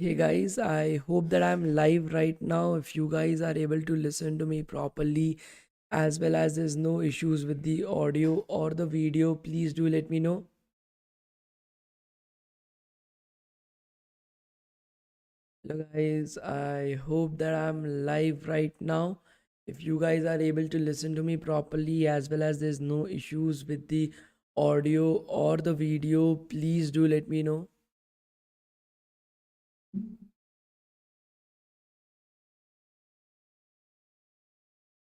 Hey guys, I hope that I'm live right now. If you guys are able to listen to me properly, as well as there's no issues with the audio or the video, please do let me know. Hello guys, I hope that I'm live right now. If you guys are able to listen to me properly, as well as there's no issues with the audio or the video, please do let me know.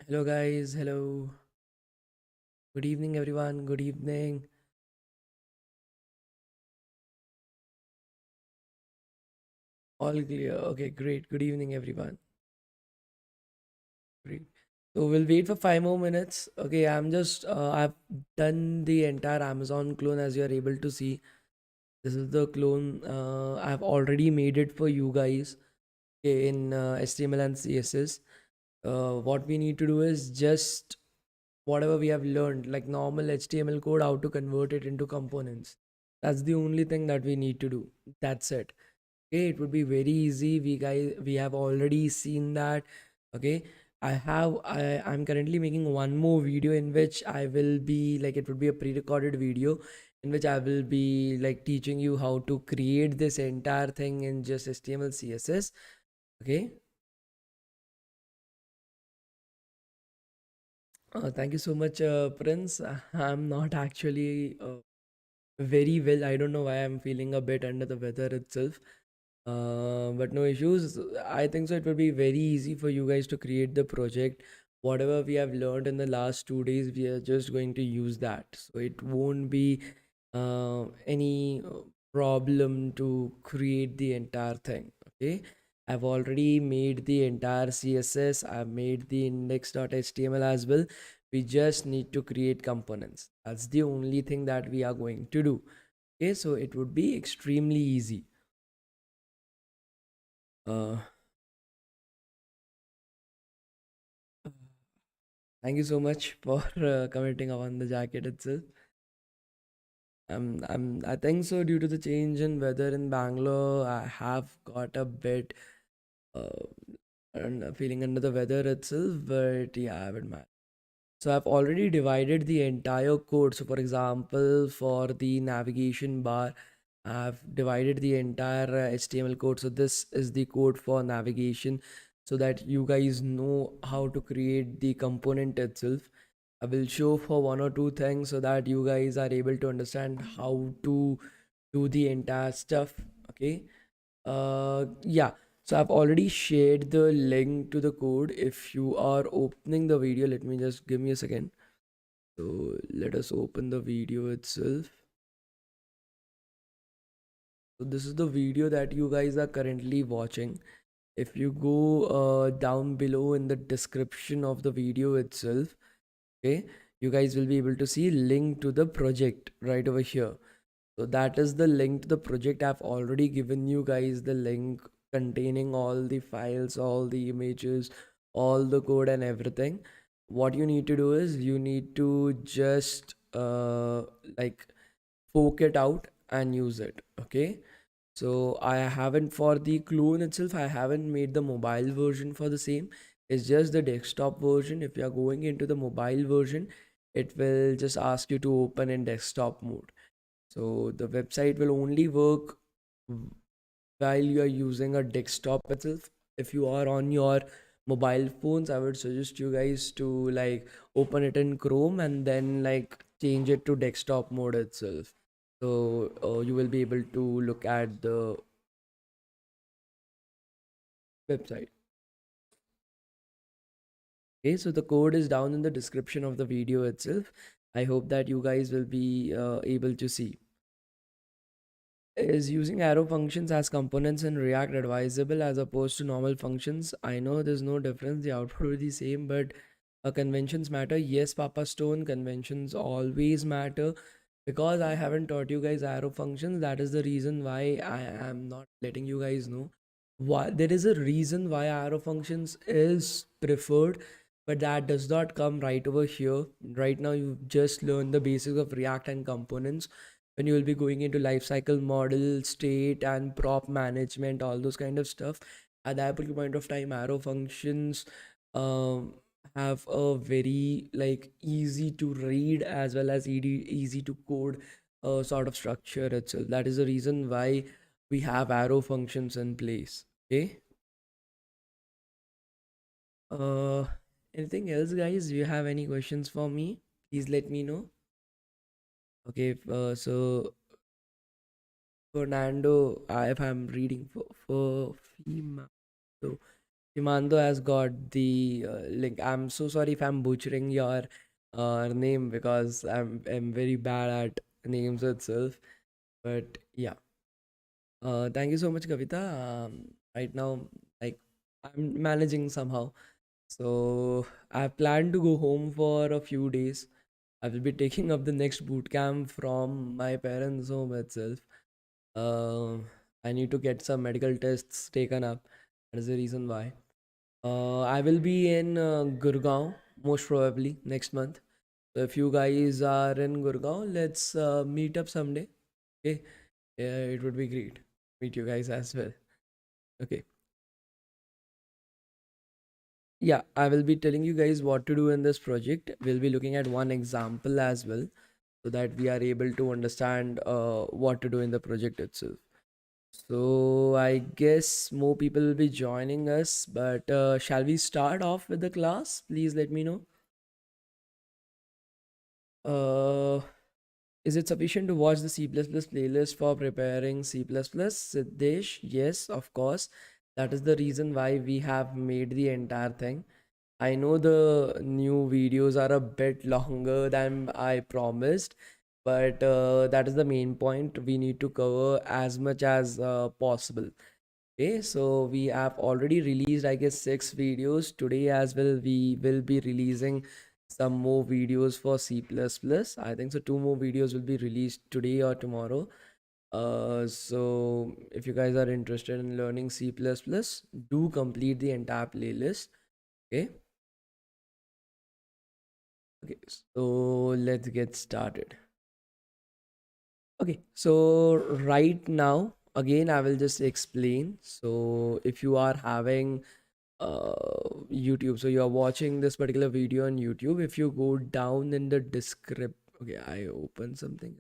Hello guys, hello. Good evening everyone, good evening. All clear. Okay, great. Good evening everyone. Great. So we'll wait for 5 more minutes. Okay, I've done the entire Amazon clone as you're able to see. This is the clone. I've already made it for you guys, okay, in HTML and CSS. What we need to do is just whatever we have learned, like normal HTML code, how to convert it into components. That's the only thing that we need to do. That's it. Okay, it would be very easy. We have already seen that. Okay, I'm currently making one more video in which I will be like, it would be a pre-recorded video in which I will be like teaching you how to create this entire thing in just HTML CSS. Okay. Thank you so much, Prince. I'm not actually very well. I don't know why I'm feeling a bit under the weather itself. But no issues. I think so. It will be very easy for you guys to create the project. Whatever we have learned in the last 2 days, we are just going to use that. So it won't be any problem to create the entire thing. Okay. I've already made the entire CSS. I've made the index.html as well. We just need to create components. That's the only thing that we are going to do. Okay. So it would be extremely easy. Uh, Thank you so much for commenting on the jacket itself. I think so. Due to the change in weather in Bangalore, I have got a bit uh, feeling under the weather itself. But yeah, I haven't managed. So I've already divided the entire code. So for example, for the navigation bar, I've divided the entire HTML code. So this is the code for navigation, so that you guys know how to create the component itself. I will show for one or two things so that you guys are able to understand how to do the entire stuff. Okay. Yeah. So I've already shared the link to the code. If you are opening the video, let me just give me a second. So let us open the video itself. So this is the video that you guys are currently watching. If you go down below in the description of the video itself, okay, you guys will be able to see link to the project right over here. So that is the link to the project. I've already given you guys the link containing all the files, all the images, all the code and everything. What you need to do is you need to just like poke it out and use it. Okay. So I haven't, for the clone itself, I haven't made the mobile version for the same. It's just the desktop version. If you are going into the mobile version, it will just ask you to open in desktop mode. So the website will only work while you are using a desktop itself. If you are on your mobile phones, I would suggest you guys to like open it in Chrome and then like change it to desktop mode itself. So you will be able to look at the website. Okay, so the code is down in the description of the video itself. I hope that you guys will be able to see. Is using arrow functions as components in React advisable as opposed to normal functions? I know there's no difference, the output will be the same, but conventions matter. Yes, Papa Stone, conventions always matter. Because I haven't taught you guys arrow functions, that is the reason why I am not letting you guys know. Why there is a reason why arrow functions is preferred, but that does not come right over here. Right now, you've just learned the basics of React and components. when you will be going into life cycle model, state and prop management, all those kind of stuff. At that particular point of time, arrow functions um, have a very like easy to read as well as easy to code sort of structure itself. That is the reason why we have arrow functions in place. Okay. uh Anything else, guys? Do you have any questions for me? Please let me know. Okay, so Fernando, if I'm reading for Fimando, Fimando has got the link. I'm so sorry if I'm butchering your name, because I'm very bad at names itself. But yeah, thank you so much, Kavita. Right now, like, I'm managing somehow. So I plan to go home for a few days. I will be taking up the next boot camp from my parents' home itself. Um, I need to get some medical tests taken up. That is the reason why. I will be in Gurgaon most probably next month. So if you guys are in Gurgaon, let's meet up someday. Okay, yeah, it would be great. Meet you guys as well. Okay. Yeah, I will be telling you guys what to do in this project. We'll be looking at one example as well, so that we are able to understand what to do in the project itself. So I guess more people will be joining us, but shall we start off with the class? Please let me know. Uh, is it sufficient to watch the C++ playlist for preparing C++? Siddesh, yes, of course. That is the reason why we have made the entire thing. I know the new videos are a bit longer than I promised, but that is the main point. We need to cover as much as possible. Okay, so we have already released, I guess, 6 videos. Today as well, we will be releasing some more videos for C++. I think so 2 more videos will be released today or tomorrow. So if you guys are interested in learning C++, do complete the entire playlist. Okay. Okay, so let's get started. Okay, so right now, again, I will just explain. So if you are having YouTube, so you are watching this particular video on YouTube, if you go down in the description, okay, I open something.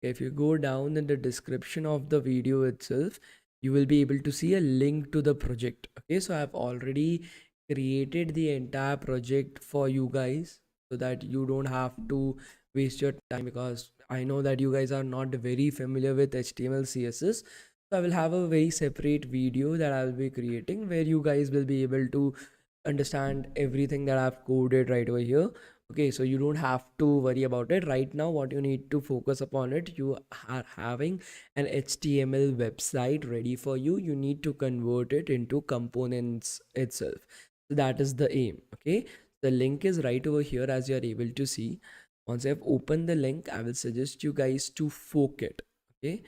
If you go down in the description of the video itself, you will be able to see a link to the project. Okay, so I've already created the entire project for you guys, so that you don't have to waste your time, because I know that you guys are not very familiar with HTML CSS. So I will have a very separate video that I will be creating, where you guys will be able to understand everything that I've coded right over here. Okay, so you don't have to worry about it right now. What you need to focus upon it, you are having an HTML website ready for you. You need to convert it into components itself. So that is the aim. Okay, the link is right over here, as you are able to see. Once I've opened the link, I will suggest you guys to fork it. Okay,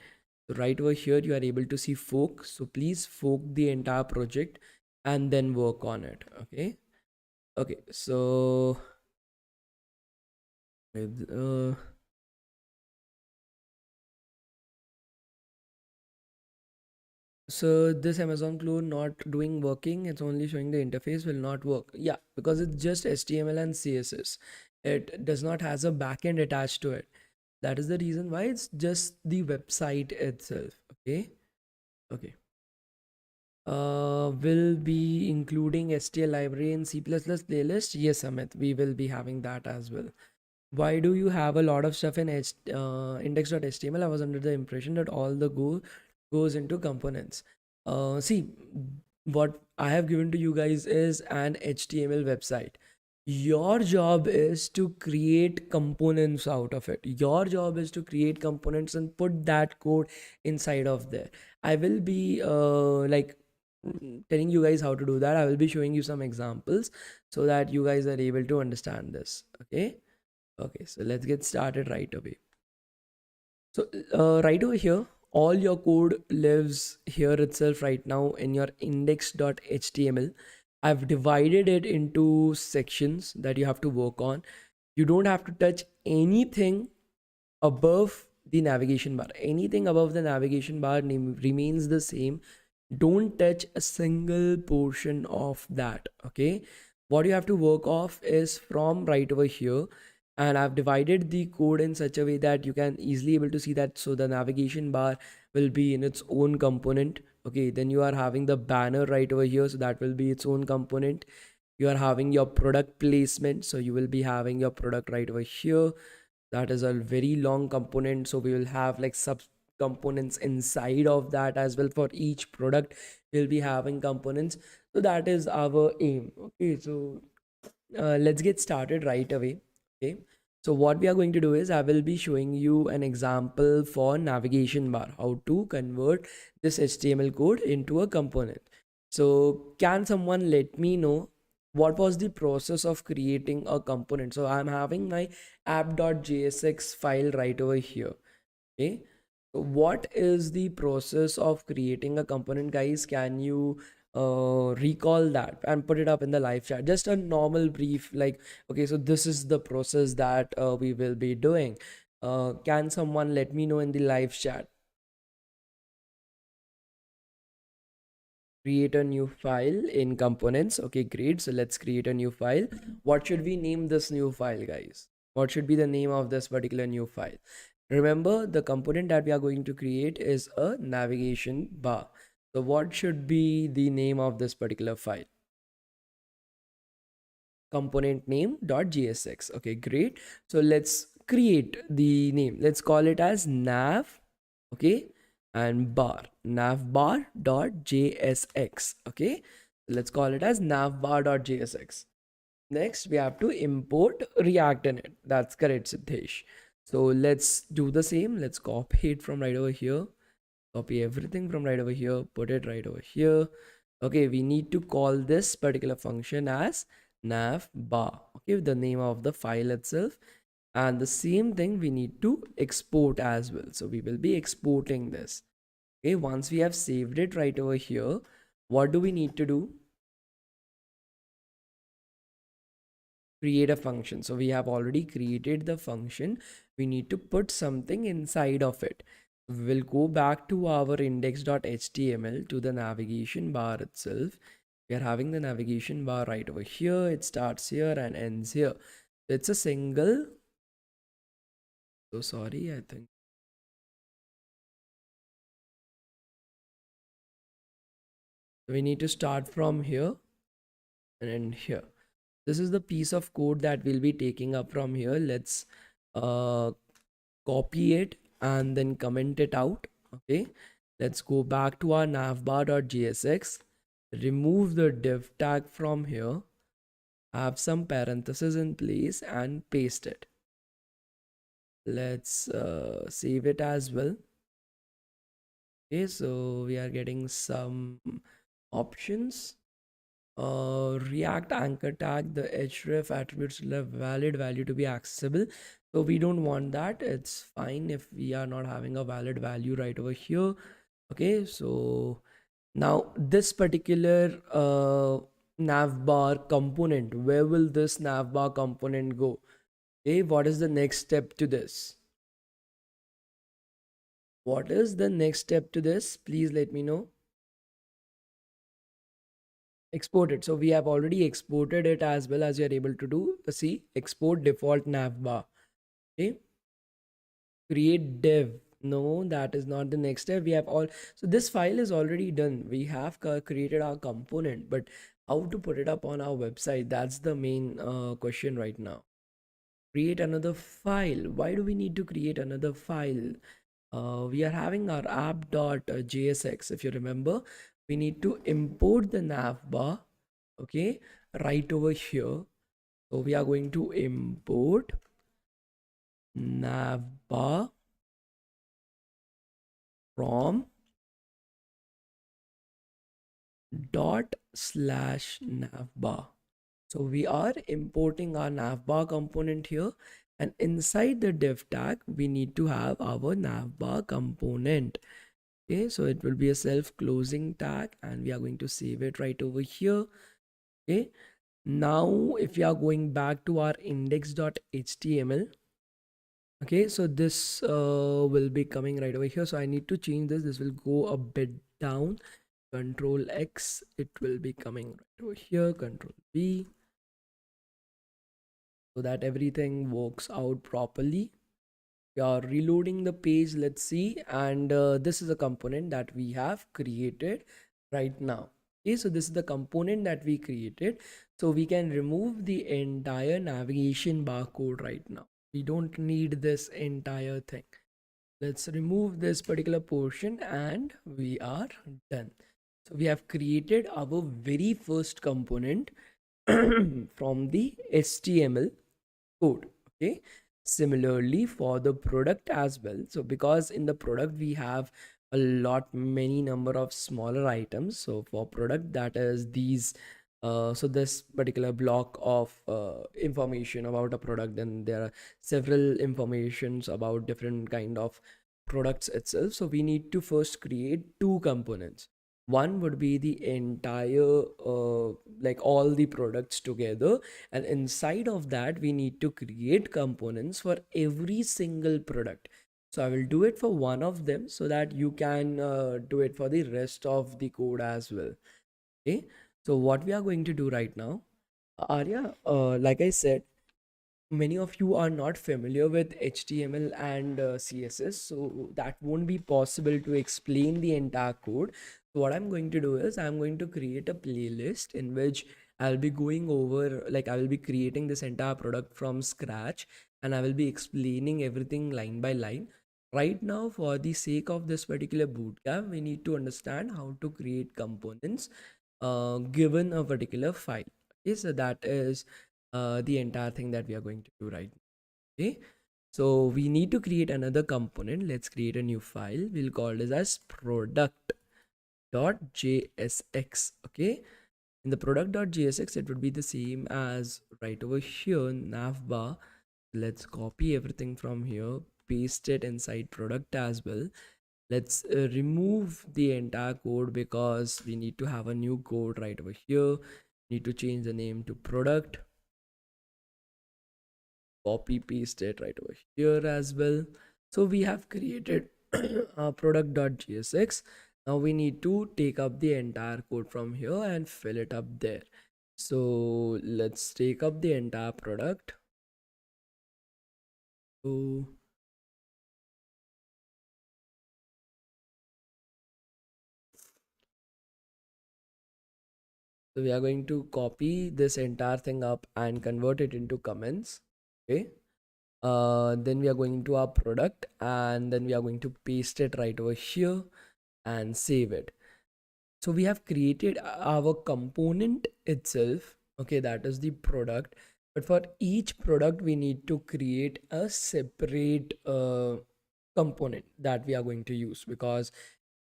so right over here you are able to see fork. So please fork the entire project and then work on it. Okay. Okay, so uh, so this Amazon clone not doing working, it's only showing the interface will not work. Yeah, because it's just HTML and CSS. It does not has a backend attached to it. That is the reason why it's just the website itself. Okay. Okay. Will be including STL library in C++ playlist. Yes, Amit, we will be having that as well. Why do you have a lot of stuff in index.html? I was under the impression that all the goes into components. See, what I have given to you guys is an HTML website. Your job is to create components out of it. Your job is to create components and put that code inside of there. I will be telling you guys how to do that. I will be showing you some examples so that you guys are able to understand this. Okay. Okay, so let's get started right away. So right over here, all your code lives here itself right now in your index.html. I've divided it into sections that you have to work on. You don't have to touch anything above the navigation bar. Anything above the navigation bar remains the same. Don't touch a single portion of that. Okay, what you have to work off is from right over here, and I've divided the code in such a way that you can easily able to see that. So the navigation bar will be in its own component. Okay, then you are having the banner right over here, so that will be its own component. You are having your product placement, so you will be having your product right over here. That is a very long component, so we will have like sub components inside of that as well. For each product we'll be having components, so that is our aim. Okay, so let's get started right away. Okay, so what we are going to do is I will be showing you an example for navigation bar, how to convert this HTML code into a component. So can someone let me know what was the process of creating a component? So I'm having my app.jsx file right over here. Okay, so what is the process of creating a component, guys? Can you recall that and put it up in the live chat? Just a normal brief, like, okay, so this is the process that we will be doing. Can someone let me know in the live chat? Create a new file in components. Okay, great. So let's create a new file. What should we name this new file, guys? What should be the name of this particular new file? Remember, the component that we are going to create is a navigation bar. So what should be the name of this particular file? Component name .gsx. Okay, great. So let's create the name. Let's call it as nav. Okay, and bar, navbar.jsx. Okay, let's call it as navbar.jsx. Next, we have to import React in it. That's correct, Siddesh. So let's do the same. Let's copy it from right over here. Copy everything from right over here. Put it right over here. Okay, we need to call this particular function as navbar. Okay, the name of the file itself. And the same thing we need to export as well. So we will be exporting this. Okay, once we have saved it right over here, what do we need to do? Create a function. So we have already created the function. We need to put something inside of it. We will go back to our index.html to the navigation bar itself. We are having the navigation bar right over here. It starts here and ends here. It's a single. So sorry, I think. We need to start from here and end here. This is the piece of code that we'll be taking up from here. Let's copy it and then comment it out. Okay, let's go back to our navbar.jsx, remove the div tag from here, have some parentheses in place and paste it. Let's save it as well. Okay, so we are getting some options. React anchor tag, the href attributes will have valid value to be accessible. So we don't want that. It's fine if we are not having a valid value right over here. Okay, so now this particular navbar component, where will this navbar component go? Okay, what is the next step to this? What is the next step to this? Please let me know. Export it. So we have already exported it as well, as you are able to do. See, export default navbar. Okay, create dev. No, that is not the next step. We have all, so this file is already done. We have created our component, but how to put it up on our website? That's the main question right now. Create another file. Why do we need to create another file? We are having our app.jsx. If you remember, we need to import the navbar. Okay, right over here. So we are going to import navbar from ./navbar. So we are importing our navbar component here, and inside the div tag we need to have our navbar component. Okay, so it will be a self-closing tag and we are going to save it right over here. Okay, now if we are going back to our index.html, Okay, so this will be coming right over here. So I need to change this. This will go a bit down. Control X, it will be coming right over here. Control V, so that everything works out properly. We are reloading the page. Let's see. And this is a component that we have created right now. Okay, so this is the component that we created. So we can remove the entire navigation barcode right now. We don't need this entire thing. Let's remove this particular portion and we are done. So we have created our very first component from the HTML code. Okay, similarly for the product as well. So because in the product we have a lot many number of smaller items, so for product, that is these so this particular block of information about a product, then there are several informations about different kind of products itself. So we need to first create two components. One would be the entire like all the products together, and inside of that we need to create components for every single product. So I will do it for one of them so that you can do it for the rest of the code as well. Okay, so what we are going to do right now, Arya, like I said, many of you are not familiar with HTML and CSS, so that won't be possible to explain the entire code. So what I'm going to do is I'm going to create a playlist in which I'll be going over, like I will be creating this entire product from scratch, and I will be explaining everything line by line. Right now, for the sake of this particular bootcamp, we need to understand how to create components given a particular file. Okay, so that is the entire thing that we are going to do right now. Okay, so we need to create another component. Let's create a new file. We'll call this as product.jsx. Okay, in the product.jsx, it would be the same as right over here, navbar. Let's copy everything from here, paste it inside product as well. Let's remove the entire code because we need to have a new code right over here. Need to change the name to product, copy paste it right over here as well. So we have created our product.jsx. Now we need to take up the entire code from here and fill it up there. So let's take up the entire product. So we are going to copy this entire thing up and convert it into comments. Okay, then we are going to our product and then we are going to paste it right over here and save it. So we have created our component itself. Okay, that is the product, but for each product we need to create a separate component that we are going to use, because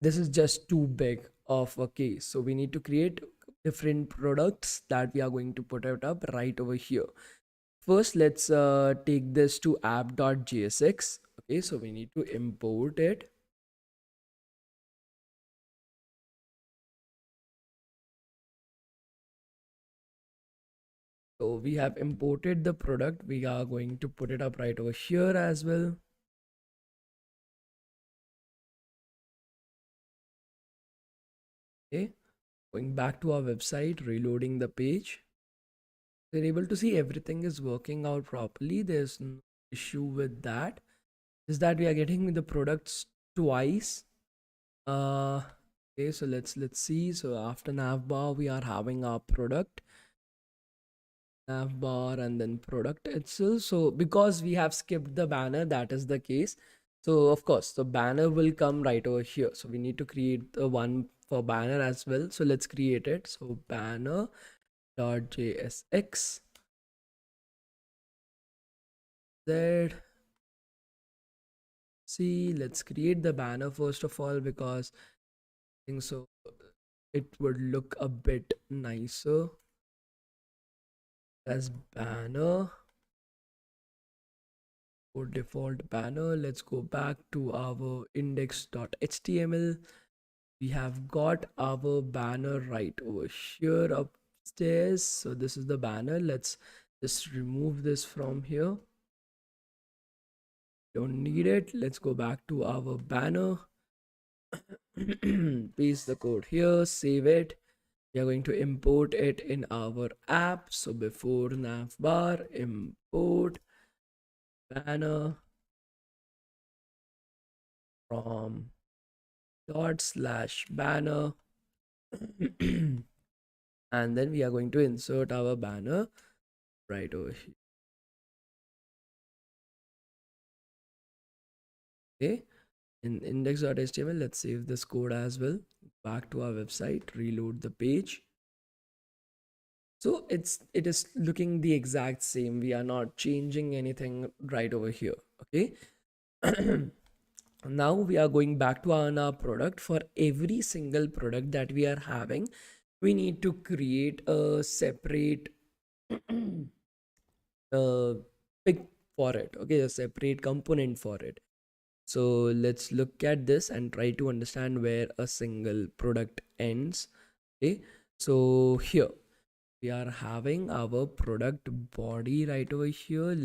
this is just too big of a case. So we need to create different products that we are going to put it up right over here. First, let's take this to app.jsx. Okay, so we need to import it. So we have imported the product. We are going to put it up right over here as well. Okay, going back to our website, reloading the page. We're able to see everything is working out properly. There's no issue with that. Is that we are getting the products twice. Okay, so let's see. So after navbar, we are having our product, navbar, and then product itself. So because we have skipped the banner, that is the case. So of course the banner will come right over here. So we need to create the one for banner as well. So let's create it. So banner.jsx z. See, let's create the banner first of all, because I think so it would look a bit nicer as banner or default banner. Let's go back to our index.html. We have got our banner right over here upstairs. So this is the banner. Let's just remove this from here. Don't need it. Let's go back to our banner. Paste the code here, save it. We are going to import it in our app. So before navbar, import banner from /banner. And then we are going to insert our banner right over here. Okay, in index.html, let's save this code as well. Back to our website, reload the page. So it is looking the exact same. We are not changing anything right over here. Okay. Now we are going back to our product. For every single product that we are having, we need to create a separate pic for it. Okay, a separate component for it. So let's look at this and try to understand where a single product ends. Okay, so here we are having our product body right over here.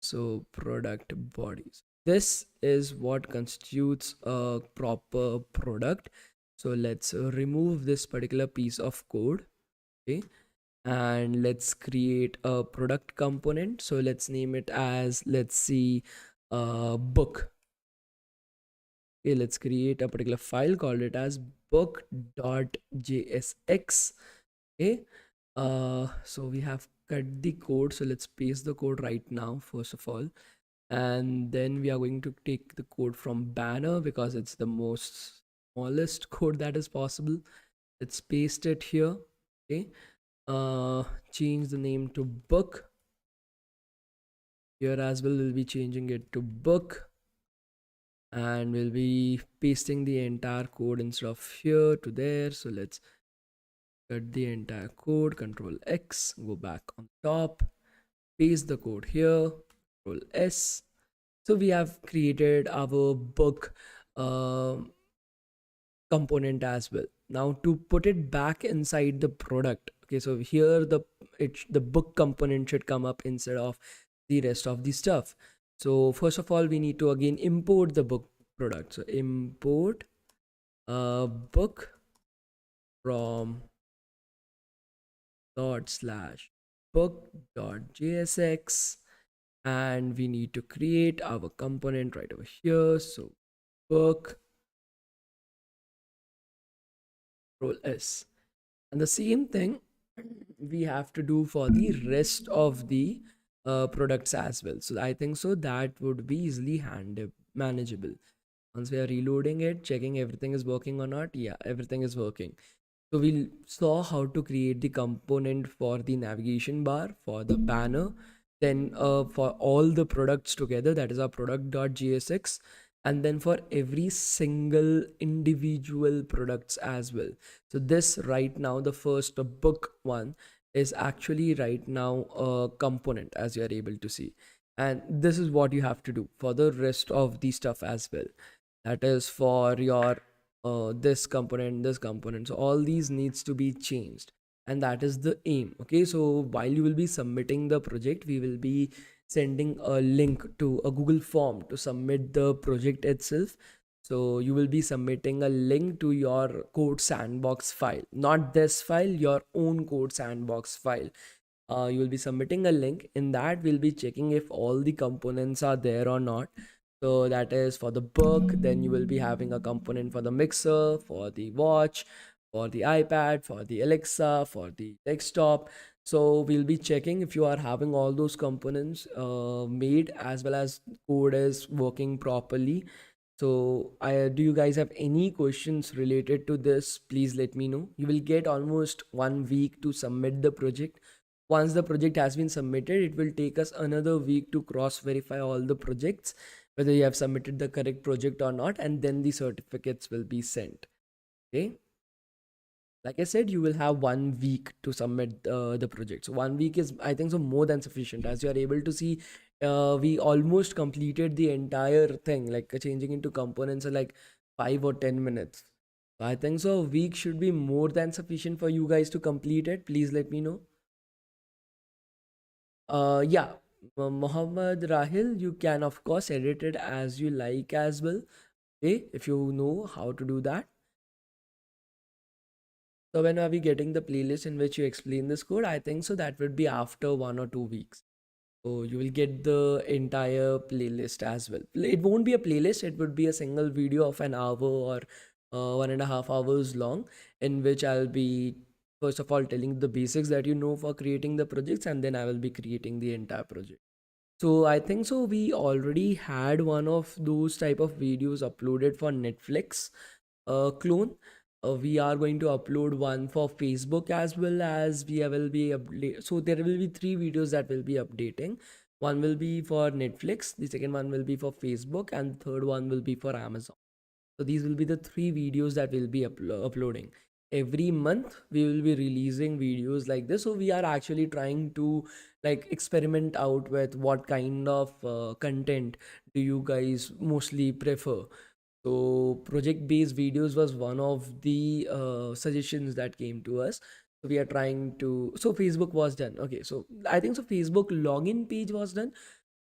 So product bodies, this is what constitutes a proper product. So let's remove this particular piece of code. Okay, and let's create a product component. So let's name it as, let's see, book. Okay, let's create a particular file, called it as book.jsx. Okay, so we have cut the code. So let's paste the code right now, first of all, and then we are going to take the code from banner because it's the most smallest code that is possible. Let's paste it here. Okay, change the name to book. Here as well, we'll be changing it to book, and we'll be pasting the entire code instead of here to there. So let's cut the entire code, Control X, go back on top, paste the code here, Control S. So we have created our book component as well. Now to put it back inside the product, okay, so here the book component should come up instead of the rest of the stuff. So first of all, we need to again import the book product. So import book from book.jsx, and we need to create our component right over here. So book, Control S, and the same thing we have to do for the rest of the products as well. So I think so that would be easily manageable. Once we are reloading it, checking everything is working or not. Yeah, everything is working. So we saw how to create the component for the navigation bar, for the banner, then for all the products together, that is our product.jsx, and then for every single individual products as well. So this right now, the first book one is actually right now a component, as you are able to see. And this is what you have to do for the rest of the stuff as well. That is for your this component, so all these needs to be changed, and that is the aim. Okay, so while you will be submitting the project, we will be sending a link to a Google form to submit the project itself. So you will be submitting a link to your code sandbox file, not this file, your own code sandbox file. You will be submitting a link. In that, we'll be checking if all the components are there or not. So that is for the book. Then you will be having a component for the mixer, for the watch, for the iPad, for the Alexa, for the desktop. So we'll be checking if you are having all those components made, as well as code is working properly. So do you guys have any questions related to this? Please let me know. You will get almost 1 week to submit the project. Once the project has been submitted, it will take us another week to cross verify all the projects, whether you have submitted the correct project or not, and then the certificates will be sent. Okay, like I said, you will have 1 week to submit the project. So 1 week is, I think so, more than sufficient. As you are able to see, we almost completed the entire thing, like changing into components in like 5 or 10 minutes. So I think so a week should be more than sufficient for you guys to complete it. Please let me know. Yeah, Muhammad Rahil, you can of course edit it as you like as well. Okay, if you know how to do that. So when are we getting the playlist in which you explain this code? I think so that would be after 1 or 2 weeks. So you will get the entire playlist as well. It won't be a playlist, it would be a single video of an hour or 1.5 hours long, in which I'll be first of all telling the basics that you know for creating the projects, and then I will be creating the entire project. So I think so we already had one of those type of videos uploaded for Netflix clone. We are going to upload one for Facebook as well, as we will be so there will be three videos that will be updating. One will be for Netflix, the second one will be for Facebook, and the third one will be for Amazon. So these will be the three videos that we'll be uploading. Every month we will be releasing videos like this. So we are actually trying to like experiment out with what kind of content do you guys mostly prefer. So project based videos was one of the suggestions that came to us. So we are trying to, so Facebook was done. Okay, so I think so Facebook login page was done.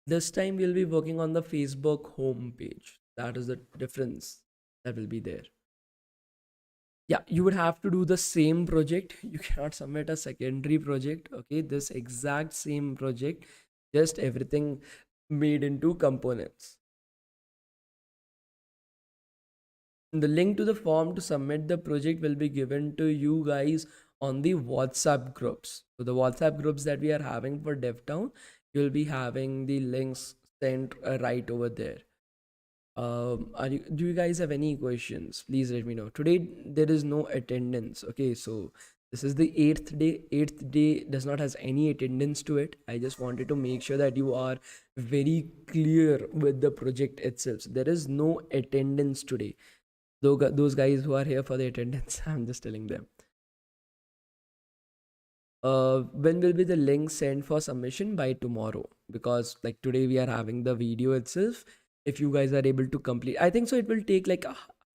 This time we'll be working on the Facebook home page. That is the difference that will be there. Yeah, you would have to do the same project. You cannot submit a secondary project. Okay, this exact same project, just everything made into components. The link to the form to submit the project will be given to you guys on the WhatsApp groups. So the WhatsApp groups that we are having for DevTown, you'll be having the links sent right over there. Do you guys have any questions? Please let me know. Today there is no attendance. Okay, so this is the eighth day. Eighth day does not has any attendance to it. I just wanted to make sure that you are very clear with the project itself. So there is no attendance today. Though those guys who are here for the attendance, I'm just telling them. When will be the link sent for submission? By tomorrow, because like today we are having the video itself. If you guys are able to complete, I think so it will take like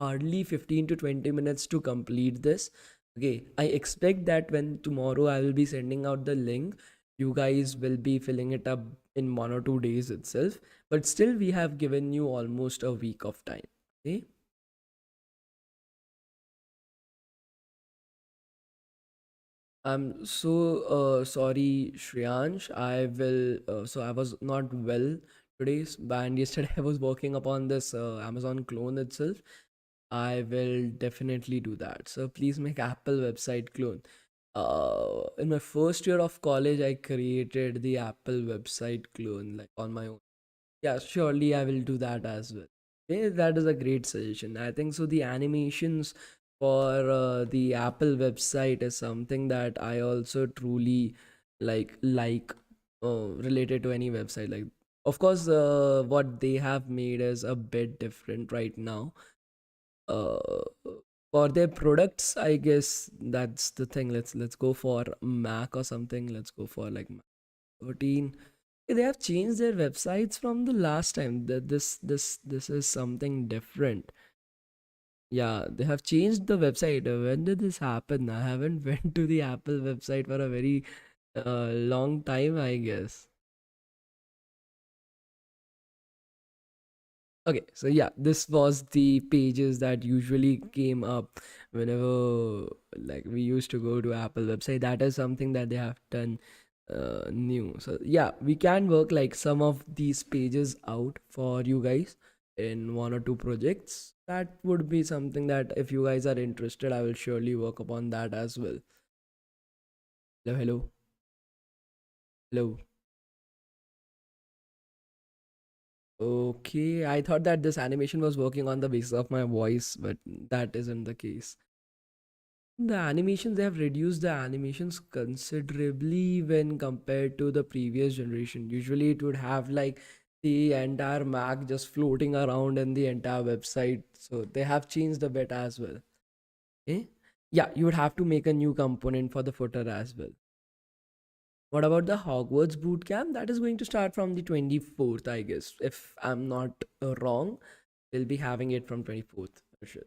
hardly 15 to 20 minutes to complete this. Okay, I expect that when tomorrow I will be sending out the link, you guys will be filling it up in 1 or 2 days itself. But still we have given you almost a week of time. Okay. I'm so sorry, Shriyansh. I will. So I was not well today, and yesterday I was working upon this Amazon clone itself. I will definitely do that. So please make Apple website clone. In my first year of college, I created the Apple website clone like on my own. Yeah, surely I will do that as well. Okay, that is a great suggestion. I think so. The animations for the Apple website is something that I also truly related to any website. Like, of course, what they have made is a bit different right now. Uh, for their products, I guess that's the thing. Let's go for Mac or something. Let's go for like Mac 13. They have changed their websites from the last time. That this is something different. Yeah, they have changed the website. When did this happen? I haven't went to the Apple website for a very long time, I guess. Okay, so yeah, this was the pages that usually came up whenever like we used to go to Apple website. That is something that they have done new. So yeah, we can work like some of these pages out for you guys in 1 or 2 projects. That would be something that if you guys are interested, I will surely work upon that as well. Hello, hello, hello. Okay, I thought that this animation was working on the basis of my voice, but that isn't the case. The animations, they have reduced the animations considerably when compared to the previous generation. Usually it would have like the entire Mac just floating around in the entire website. So they have changed a bit as well. Okay. Yeah, you would have to make a new component for the footer as well. What about the Hogwarts bootcamp? That is going to start from the 24th, I guess. If I'm not wrong, we'll be having it from 24th for sure.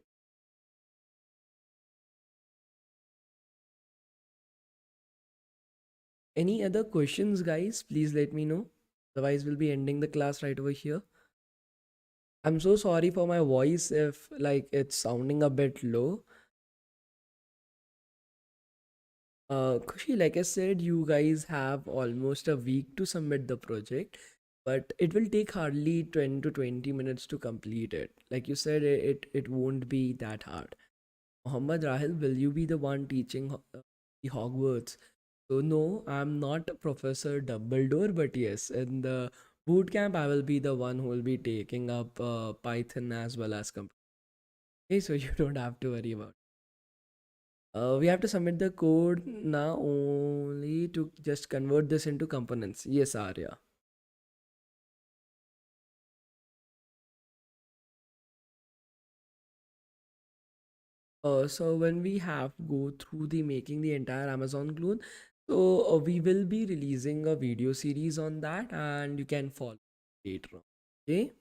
Any other questions, guys? Please let me know. Otherwise, we'll be ending the class right over here. I'm so sorry for my voice if like it's sounding a bit low. Kushi, like I said, you guys have almost a week to submit the project, but it will take hardly 10 to 20 minutes to complete it. Like you said, it won't be that hard. Muhammad Rahil, will you be the one teaching the Hogwarts? So no, I'm not Professor Dumbledore, but yes, in the boot camp, I will be the one who will be taking up Python as well as computer. Okay, so you don't have to worry about. We have to submit the code now only to just convert this into components. Yes, Arya. So when we have go through the making the entire Amazon clone, so we will be releasing a video series on that, and you can follow later on. Okay.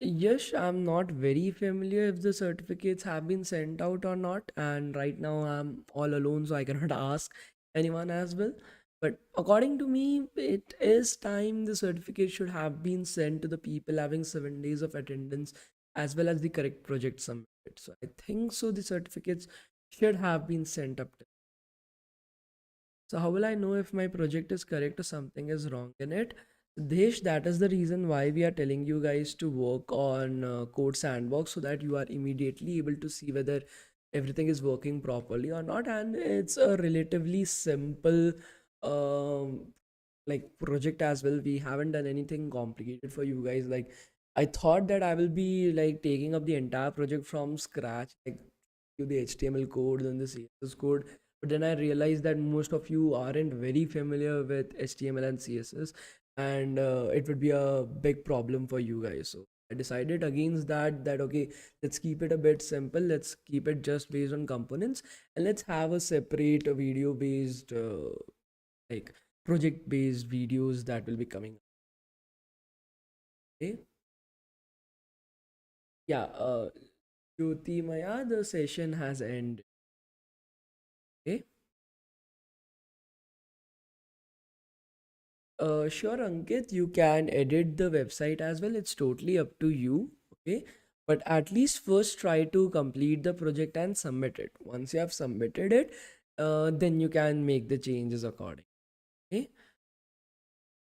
Yes, I'm not very familiar if the certificates have been sent out or not, and right now I'm all alone, so I cannot ask anyone as well. But according to me, it is time the certificate should have been sent to the people having 7 days of attendance as well as the correct project submitted. So I think so the certificates should have been sent up. So how will I know if my project is correct or something is wrong in it? Desh, that is the reason why we are telling you guys to work on Code Sandbox so that you are immediately able to see whether everything is working properly or not. And it's a relatively simple um, like project as well. We haven't done anything complicated for you guys. Like I thought that I will be like taking up the entire project from scratch, like to the HTML code and the CSS code. But then I realized that most of you aren't very familiar with HTML and CSS, and it would be a big problem for you guys. So I decided against that, that okay, let's keep it a bit simple. Let's keep it just based on components, and let's have a separate video based like project based videos that will be coming. Okay. Yeah. Jyoti Maya, the session has ended. Okay. Sure, Ankit, you can edit the website as well. It's totally up to you. Okay. But at least first try to complete the project and submit it. Once you have submitted it, then you can make the changes accordingly. Okay.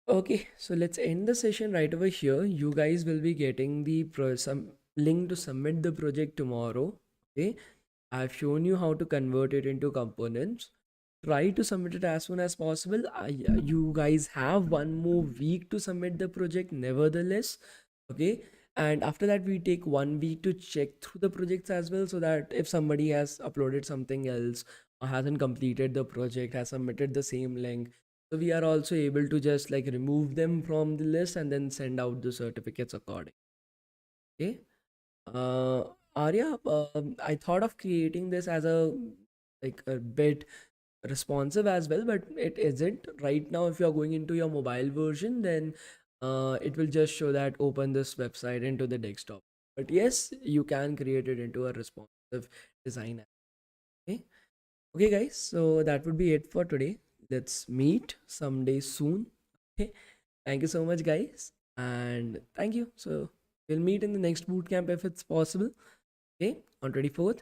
Okay, so let's end the session right over here. You guys will be getting the some link to submit the project tomorrow. Okay, I've shown you how to convert it into components. Try to submit it as soon as possible. You guys have one more week to submit the project, nevertheless. Okay, and after that, we take 1 week to check through the projects as well, so that if somebody has uploaded something else or hasn't completed the project, has submitted the same link, so we are also able to just like remove them from the list and then send out the certificates according. Okay. Uh, Arya, I thought of creating this as a like a bit responsive as well, but it isn't right now. If you are going into your mobile version, then it will just show that open this website into the desktop. But yes, you can create it into a responsive design. Okay. Okay, guys, so that would be it for today. Let's meet someday soon. Okay, thank you so much, guys, and thank you. So we'll meet in the next boot camp if it's possible. Okay, on 24th.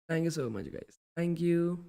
Thank you so much, guys. Thank you.